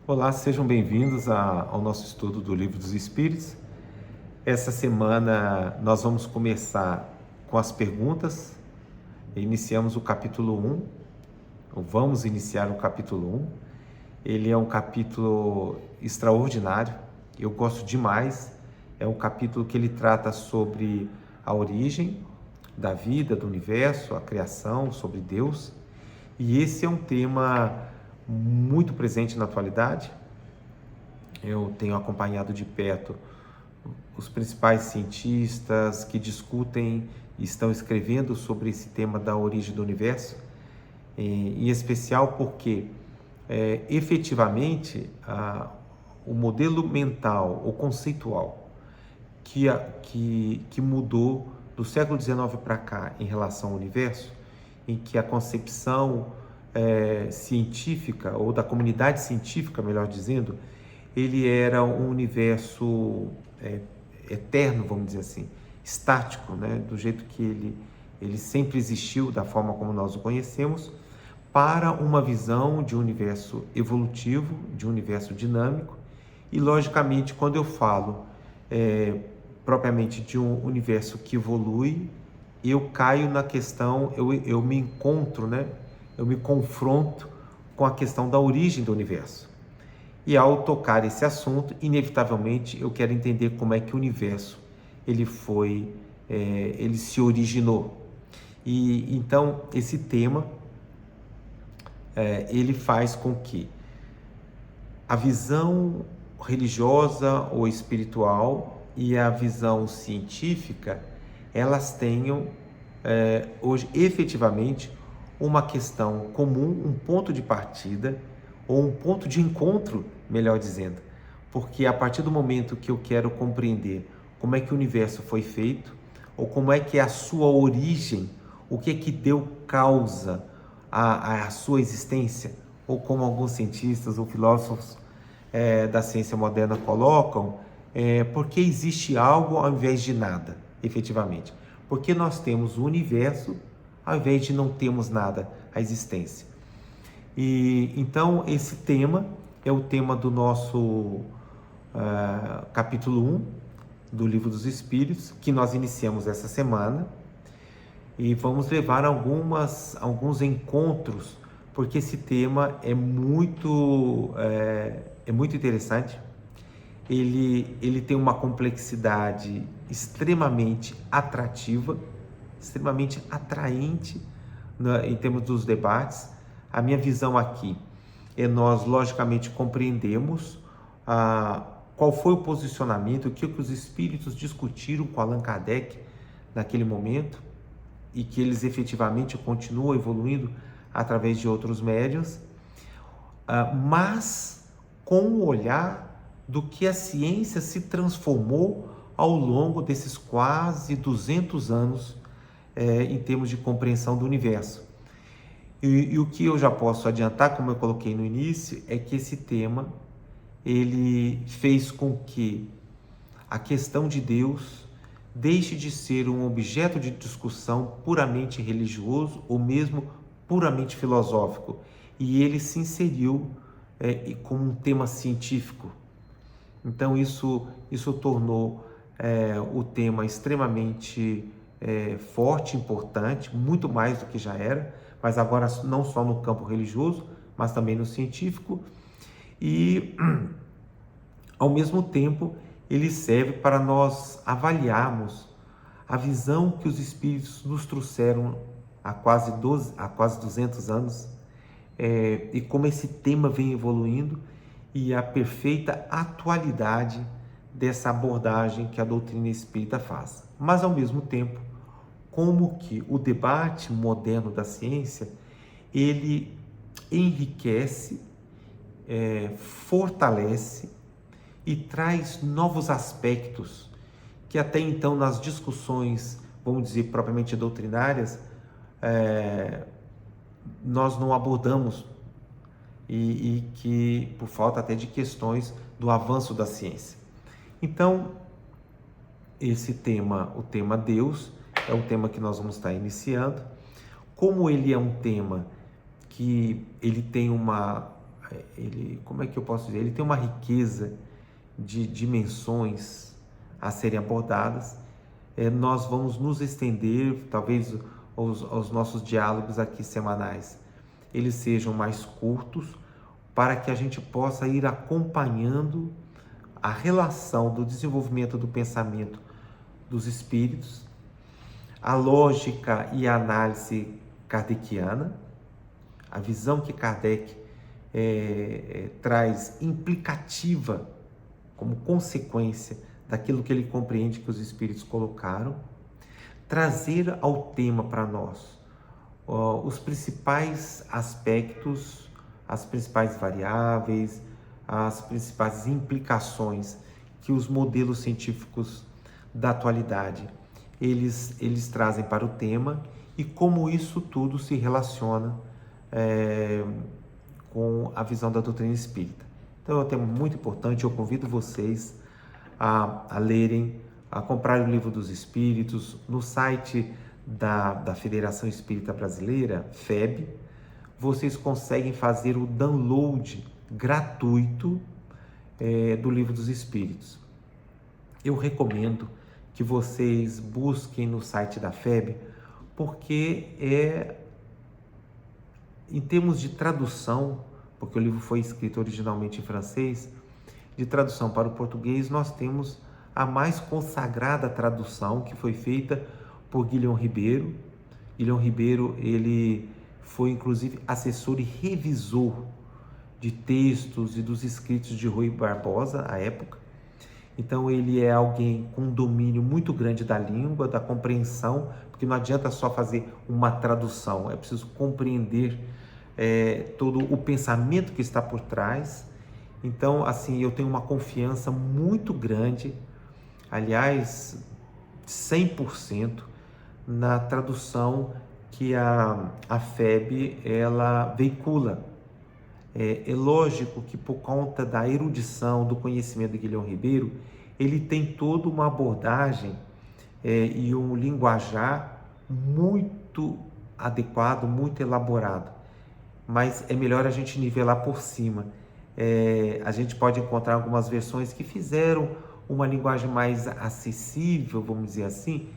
Olá, sejam bem-vindos ao nosso estudo do Livro dos Espíritos. Essa semana nós vamos começar com as perguntas. Iniciamos o capítulo 1, ou vamos iniciar o capítulo 1. Ele é um capítulo extraordinário, eu gosto demais. É um capítulo que ele trata sobre a origem da vida, do universo, a criação, sobre Deus. E esse é um tema muito presente na atualidade. Eu tenho acompanhado de perto os principais cientistas que discutem e estão escrevendo sobre esse tema da origem do universo, em especial porque, efetivamente, o modelo mental ou conceitual que mudou do século XIX para cá em relação ao universo, em que a concepção científica, ou da comunidade científica, melhor dizendo, ele era um universo eterno, vamos dizer assim, estático, né? Do jeito que ele sempre existiu, da forma como nós o conhecemos, para uma visão de um universo evolutivo, de um universo dinâmico. E, logicamente, quando eu falo propriamente de um universo que evolui, eu caio na questão, eu me encontro, né? Eu me confronto com a questão da origem do universo. E ao tocar esse assunto, inevitavelmente eu quero entender como é que o universo ele se originou. E então esse tema ele faz com que a visão religiosa ou espiritual e a visão científica elas tenham hoje efetivamente uma questão comum, um ponto de partida ou um ponto de encontro, melhor dizendo, porque a partir do momento que eu quero compreender como é que o universo foi feito, ou como é que é a sua origem, o que é que deu causa à sua existência, ou como alguns cientistas ou filósofos da ciência moderna colocam, porque existe algo ao invés de nada, efetivamente. Porque nós temos o universo ao invés de não termos nada, a existência. E então esse tema é o tema do nosso capítulo 1 do Livro dos Espíritos, que nós iniciamos essa semana, e vamos levar alguns encontros, porque esse tema é muito interessante. Ele tem uma complexidade extremamente atrativa, extremamente atraente em termos dos debates. A minha visão aqui é nós, logicamente, compreendemos qual foi o posicionamento, o que os espíritos discutiram com Allan Kardec naquele momento, e que eles efetivamente continuam evoluindo através de outros médiuns, mas com o olhar do que a ciência se transformou ao longo desses quase 200 anos em termos de compreensão do universo. E o que eu já posso adiantar, como eu coloquei no início, é que esse tema ele fez com que a questão de Deus deixe de ser um objeto de discussão puramente religioso ou mesmo puramente filosófico, e ele se inseriu como um tema científico. Então isso tornou o tema extremamente forte, importante, muito mais do que já era, mas agora não só no campo religioso, mas também no científico. E ao mesmo tempo ele serve para nós avaliarmos a visão que os espíritos nos trouxeram há quase 200 anos, e como esse tema vem evoluindo, e a perfeita atualidade dessa abordagem que a doutrina espírita faz. Mas, ao mesmo tempo, como que o debate moderno da ciência, ele enriquece, fortalece e traz novos aspectos que até então nas discussões, vamos dizer, propriamente doutrinárias, nós não abordamos, e que por falta até de questões do avanço da ciência. Então, esse tema, o tema Deus, é um tema que nós vamos estar iniciando. Como ele é um tema que ele tem uma como é que eu posso dizer? Ele tem uma riqueza de dimensões a serem abordadas. Nós vamos nos estender, talvez os nossos diálogos aqui semanais, eles sejam mais curtos, para que a gente possa ir acompanhando a relação do desenvolvimento do pensamento dos espíritos, a lógica e a análise kardeciana, a visão que Kardec traz implicativa como consequência daquilo que ele compreende que os espíritos colocaram, trazer ao tema para nós os principais aspectos, as principais variáveis, as principais implicações que os modelos científicos da atualidade eles trazem para o tema e como isso tudo se relaciona com a visão da doutrina espírita. Então é um tema muito importante, eu convido vocês a lerem, a comprar o Livro dos Espíritos no site da Federação Espírita Brasileira, FEB. Vocês conseguem fazer o download gratuito do Livro dos Espíritos. Eu recomendo que vocês busquem no site da FEB, porque em termos de tradução, porque o livro foi escrito originalmente em francês, de tradução para o português, nós temos a mais consagrada tradução que foi feita por Guilhom Ribeiro. Guilhom Ribeiro, ele foi inclusive assessor e revisor de textos e dos escritos de Rui Barbosa à época. Então ele é alguém com um domínio muito grande da língua, da compreensão, porque não adianta só fazer uma tradução, é preciso compreender todo o pensamento que está por trás. Então, assim, eu tenho uma confiança muito grande, aliás, 100%, na tradução que a FEB ela veicula. É lógico que por conta da erudição, do conhecimento de Guilhom Ribeiro, ele tem toda uma abordagem e um linguajar muito adequado, muito elaborado. Mas é melhor a gente nivelar por cima. A gente pode encontrar algumas versões que fizeram uma linguagem mais acessível, vamos dizer assim,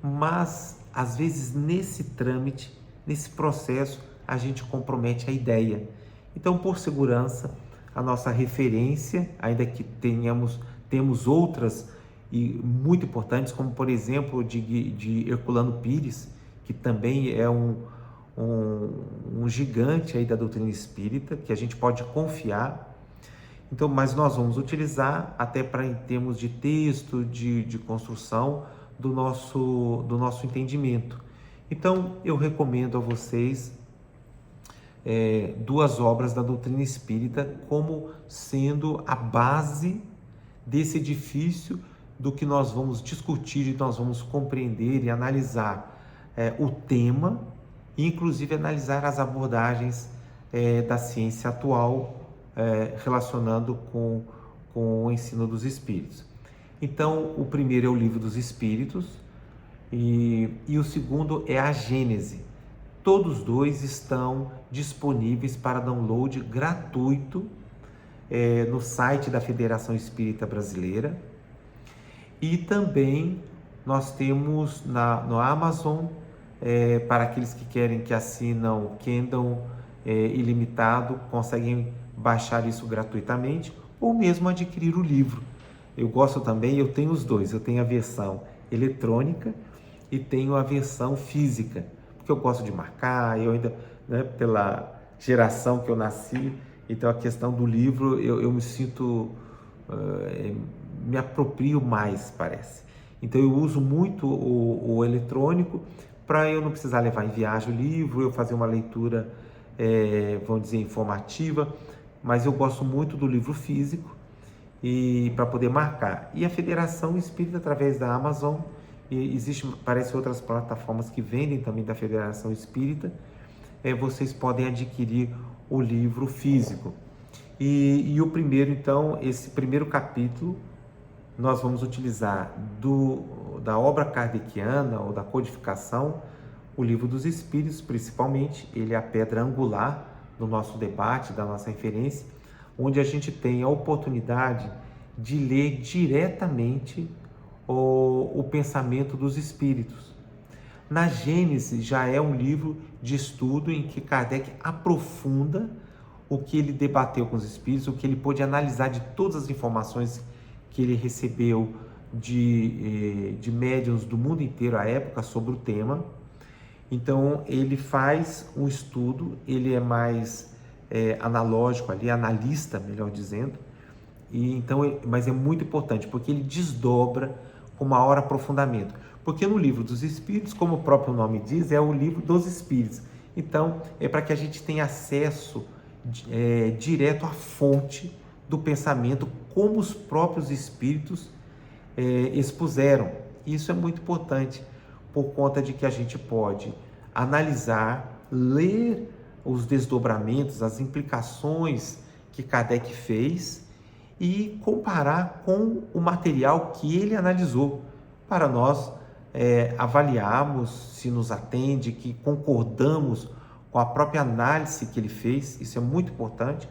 mas às vezes nesse trâmite, nesse processo, a gente compromete a ideia. Então, por segurança, a nossa referência, ainda que temos outras e muito importantes, como por exemplo de Herculano Pires, que também é um gigante aí da doutrina espírita, que a gente pode confiar. Então, mas nós vamos utilizar até para em termos de texto, de construção do nosso entendimento. Então, eu recomendo a vocês duas obras da doutrina espírita como sendo a base desse edifício do que nós vamos discutir e nós vamos compreender e analisar o tema, e inclusive analisar as abordagens da ciência atual relacionando com o ensino dos espíritos. Então, o primeiro é o Livro dos Espíritos e o segundo é a Gênese. Todos dois estão disponíveis para download gratuito no site da Federação Espírita Brasileira, e também nós temos no Amazon, para aqueles que querem, que assinam Kindle ilimitado, conseguem baixar isso gratuitamente ou mesmo adquirir o livro. Eu gosto também, eu tenho os dois, eu tenho a versão eletrônica e tenho a versão física, porque eu gosto de marcar, eu ainda, pela geração que eu nasci, então a questão do livro eu me sinto, me aproprio mais, parece. Então eu uso muito o eletrônico para eu não precisar levar em viagem o livro, eu fazer uma leitura, vamos dizer, informativa, mas eu gosto muito do livro físico e para poder marcar. E a Federação Espírita, através da Amazon, e existe, parece, outras plataformas que vendem também da Federação Espírita, vocês podem adquirir o livro físico. E o primeiro, então, esse primeiro capítulo, nós vamos utilizar da obra kardeciana ou da codificação, o Livro dos Espíritos, principalmente, ele é a pedra angular do nosso debate, da nossa referência, onde a gente tem a oportunidade de ler diretamente o pensamento dos espíritos. Na Gênesis já é um livro de estudo em que Kardec aprofunda o que ele debateu com os espíritos, o que ele pôde analisar de todas as informações que ele recebeu de médiuns do mundo inteiro à época sobre o tema. Então ele faz um estudo, ele é mais analógico ali, analista, melhor dizendo, mas é muito importante porque ele desdobra com maior aprofundamento. Porque no livro dos Espíritos, como o próprio nome diz, é o livro dos Espíritos. Então é para que a gente tenha acesso direto à fonte do pensamento, como os próprios Espíritos expuseram. Isso é muito importante, por conta de que a gente pode analisar, ler os desdobramentos, as implicações que Kardec fez e comparar com o material que ele analisou, para nós avaliarmos se nos atende, que concordamos com a própria análise que ele fez. Isso é muito importante.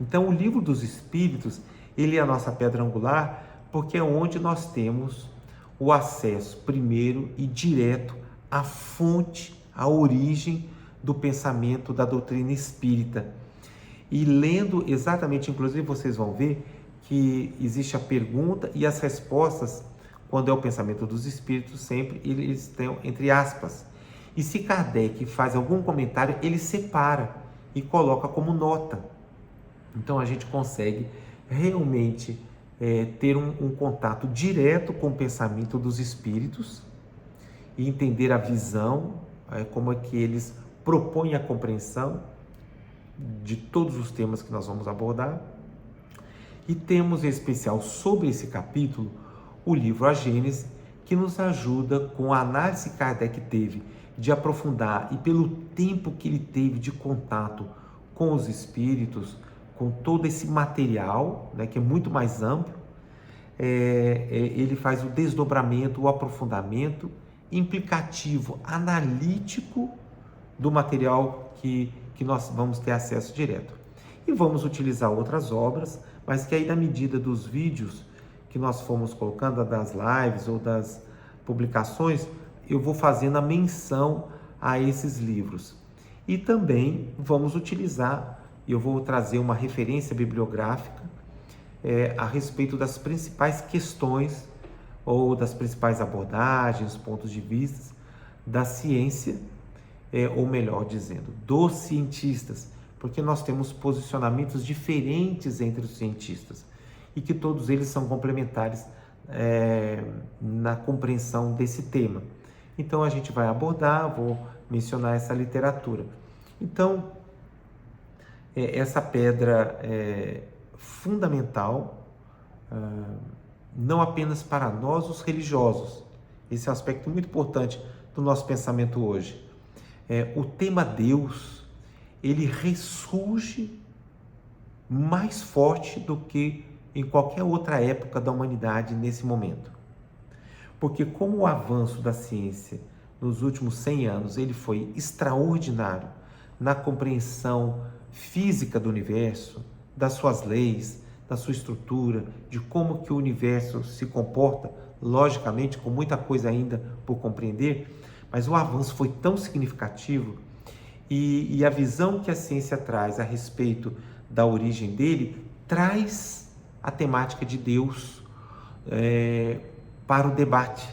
Então, o Livro dos Espíritos, ele é a nossa pedra angular, porque é onde nós temos o acesso primeiro e direto à fonte, à origem do pensamento da doutrina espírita. E lendo exatamente, inclusive vocês vão ver que existe a pergunta e as respostas, quando é o pensamento dos espíritos, sempre eles estão entre aspas. E se Kardec faz algum comentário, ele separa e coloca como nota. Então a gente consegue realmente ter um contato direto com o pensamento dos espíritos e entender a visão, como é que eles propõem a compreensão de todos os temas que nós vamos abordar. E temos em especial sobre esse capítulo o livro A Gênese, que nos ajuda com a análise que Kardec teve de aprofundar, e pelo tempo que ele teve de contato com os espíritos, com todo esse material, né, que é muito mais amplo, ele faz o desdobramento, o aprofundamento implicativo, analítico do material que nós vamos ter acesso direto. E vamos utilizar outras obras, mas que aí, na medida dos vídeos que nós fomos colocando, das lives ou das publicações, eu vou fazendo a menção a esses livros. E também vamos utilizar, eu vou trazer uma referência bibliográfica a respeito das principais questões ou das principais abordagens, pontos de vista da ciência, ou melhor dizendo, dos cientistas, porque nós temos posicionamentos diferentes entre os cientistas e que todos eles são complementares na compreensão desse tema. Então a gente vai abordar, vou mencionar essa literatura. Então, essa pedra fundamental, não apenas para nós os religiosos, esse é um aspecto muito importante do nosso pensamento hoje. O tema Deus, ele ressurge mais forte do que em qualquer outra época da humanidade nesse momento. Porque como o avanço da ciência nos últimos 100 anos, ele foi extraordinário na compreensão física do universo, das suas leis, da sua estrutura, de como que o universo se comporta, logicamente com muita coisa ainda por compreender, mas o avanço foi tão significativo e a visão que a ciência traz a respeito da origem dele, traz a temática de Deus para o debate.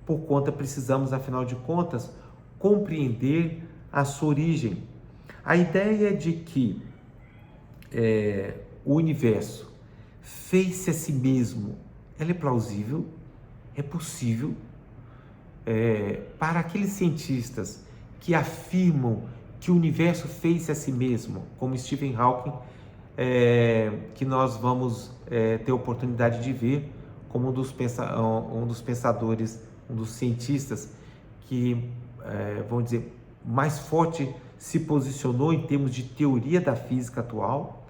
Por conta, precisamos, afinal de contas, compreender a sua origem. A ideia de que o universo fez-se a si mesmo, ela é plausível, é possível. Para aqueles cientistas que afirmam que o universo fez-se a si mesmo, como Stephen Hawking, que nós vamos ter a oportunidade de ver como um dos pensadores, um dos cientistas que, vamos dizer, mais forte se posicionou em termos de teoria da física atual,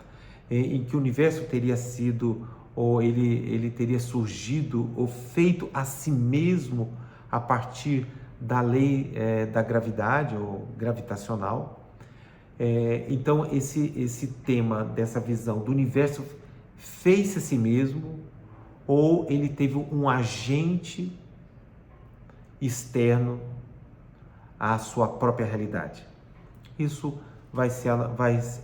em que o universo teria sido, ou ele teria surgido ou feito a si mesmo a partir da lei da gravidade ou gravitacional. Então, esse tema dessa visão do universo fez-se a si mesmo, ou ele teve um agente externo à sua própria realidade? Isso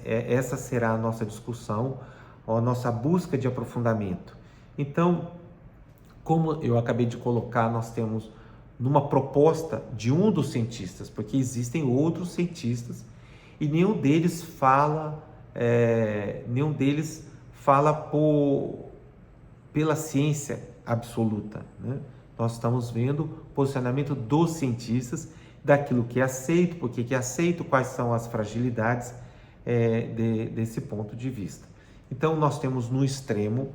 essa será a nossa discussão, a nossa busca de aprofundamento. Então, como eu acabei de colocar, nós temos numa proposta de um dos cientistas, porque existem outros cientistas e nenhum deles fala pela ciência absoluta, né? Nós estamos vendo o posicionamento dos cientistas, daquilo que é aceito, por que é aceito, quais são as fragilidades desse ponto de vista. Então, nós temos no extremo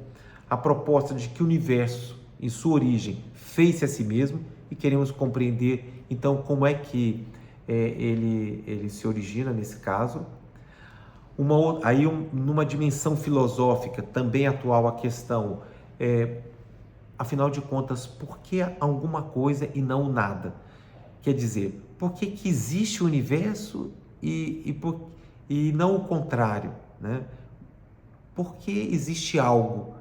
a proposta de que o universo, em sua origem, fez-se a si mesmo, e queremos compreender, então, como é que ele se origina nesse caso. Numa dimensão filosófica, também atual a questão, afinal de contas, por que alguma coisa e não nada? Quer dizer, por que existe o universo e não o contrário, né? Por que existe algo?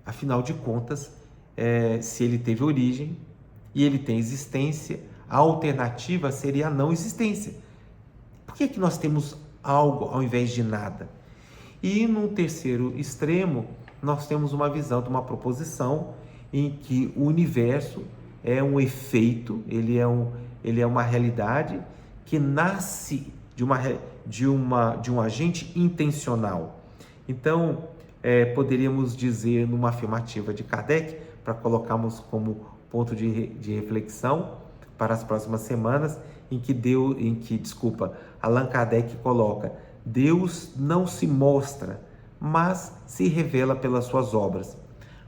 Afinal de contas, se ele teve origem e ele tem existência, a alternativa seria a não existência. Por que nós temos algo ao invés de nada? E num terceiro extremo, nós temos uma visão de uma proposição em que o universo é um efeito, ele é uma realidade que nasce de um agente intencional. Então, poderíamos dizer numa afirmativa de Kardec, para colocarmos como ponto de reflexão para as próximas semanas, em que Allan Kardec coloca: Deus não se mostra, mas se revela pelas suas obras.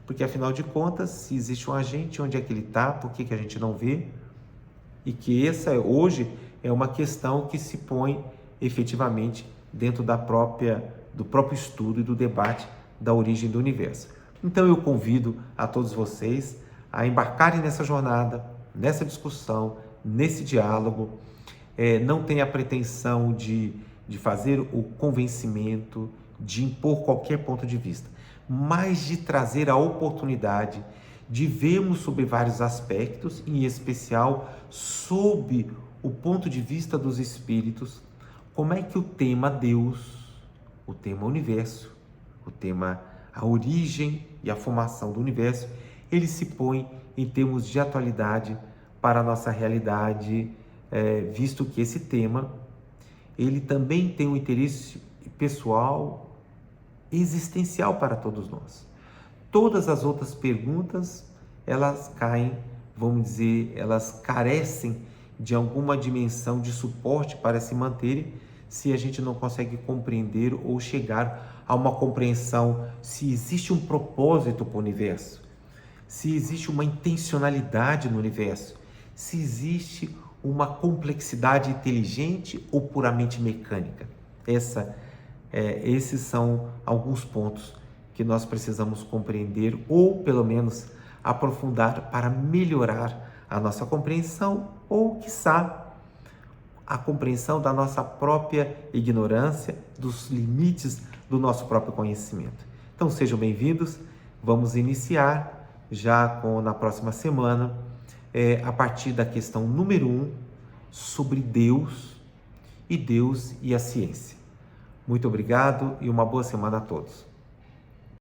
Porque, afinal de contas, se existe um agente, onde é que ele está? Por que a gente não vê? E que essa, hoje, é uma questão que se põe efetivamente dentro do próprio estudo e do debate da origem do universo. Então, eu convido a todos vocês a embarcarem nessa jornada, nessa discussão, nesse diálogo. Não tenha a pretensão de fazer o convencimento, de impor qualquer ponto de vista, mas de trazer a oportunidade de vermos sobre vários aspectos, em especial sob o ponto de vista dos espíritos, como é que o tema Deus, o tema universo, o tema a origem e a formação do universo, ele se põe em termos de atualidade para a nossa realidade, visto que esse tema, ele também tem um interesse pessoal, existencial para todos nós. Todas as outras perguntas, elas caem, vamos dizer, elas carecem de alguma dimensão de suporte para se manterem, se a gente não consegue compreender ou chegar a uma compreensão se existe um propósito para o universo, se existe uma intencionalidade no universo, se existe uma complexidade inteligente ou puramente mecânica. Esses são alguns pontos que nós precisamos compreender, ou pelo menos aprofundar, para melhorar a nossa compreensão, ou quiçá a compreensão da nossa própria ignorância, dos limites do nosso próprio conhecimento. Então sejam bem-vindos, vamos iniciar já na próxima semana, a partir da questão número 1, sobre Deus e a ciência. Muito obrigado e uma boa semana a todos.